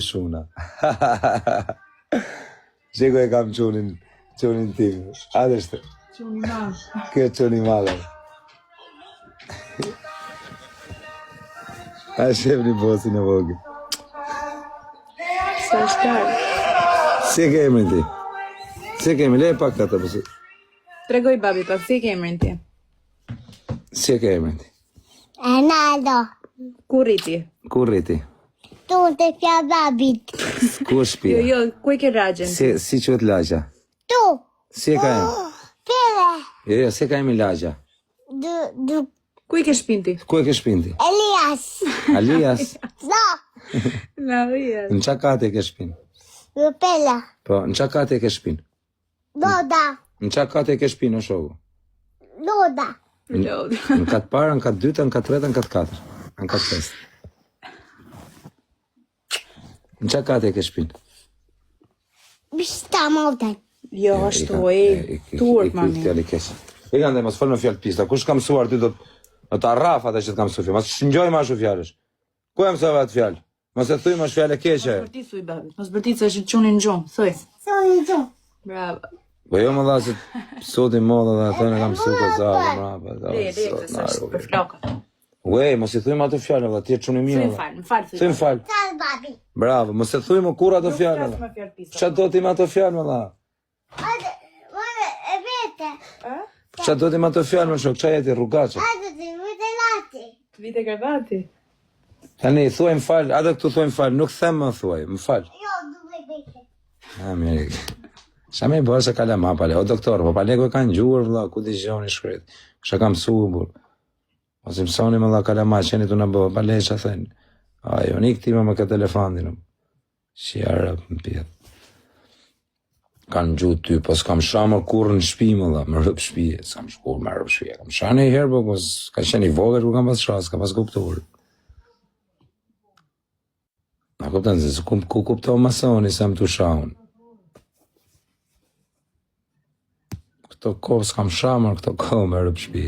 Shuna. Shiko e kam qunin tim. Adë është. Quni madh. Kjo quni madhe. A shef një bosin e vogë. Sa është klarë. Si ke emrin ti? Si ke emrin? Le pak të përsi. Tregoj babi, pak si ke emrin ti? Si ke emrin ti? Ronaldo. Ku rriti? Ku rriti? Tu të fja babit. Ku është shtëpia? Jo, ku e ke lagjen? Si quhet lagja? Tu. Si e ka emrin? Pere. Jo, si ka emrin lagja? Ku i ke shpin ti? Ku e ke shpin ti? Elias. Alias? No. Na rria. Në qa kate e ke shpin? Rupela. Po, në qa kate e ke shpin? Loda. Në qa kate e ke shpin, o shogu? Loda. Në katë parë, në katë dytë, në katë tretë, në katë katër. Në katë pestë. Në qa kate e ke shpin? Bishta moten. Jo, ashtu e turp mami. I kanë dhe mos fol me fjalë pista. Kush ka mësuar ti do të arraf atë që të kam mësuar. Mos shëngjoj më ashtu fjalësh. Ku e mësova atë fjalë? Mos e thuj më fjalë keqe. Mos bërti thuj babi. Mos bërti se është qunin gjumë, thuj. Soni tu. Bravo. Po jo më dha se soti modë dhe atë në kam mësuar kozave, mbrapa. Le, se është për flokët. Wej, mos i thuj më ato fjalë, valla, ti e çuni mirë. Më fal. Thuj më fal. Tal babi. Bravo, mos e thuj më kurrë ato fjalë. Çfarë do ti me ato fjalë, valla? Ade, vore, e vete. Çfarë do ti me ato fjalë, më shok, çaj ti rrugaçe. Ade, vete lati. Vite gravati. Tani thuaj më fal, edhe këtu thuaj më fal, nuk them më thuaj, më fal. Jo, duke vete. Ha, mirë. Sa me bëse kalama pale, o doktor, po pale ku e kanë gjuar, vëlla, ku dëgjoni shkret. Kisha kam mësuar burr. Ose mësoni më dha kalama, qeni tu na bë, pale ç'a thënë. Ajo, nik ti me këtë telefonin. Si arab më pjet. Kanë gjutë ty, po s'kam shamër kur në shpi më dha, më rëp shpi, s'kam shkur më rëp shpi. Kam shane i herë, po ka qenë i vogët ku kam pas shas, ka pas kuptuar. Na kuptan se ku kuptohë masoni se më të shaun. Këto kohë s'kam shamër, këto kohë më rëp shpi.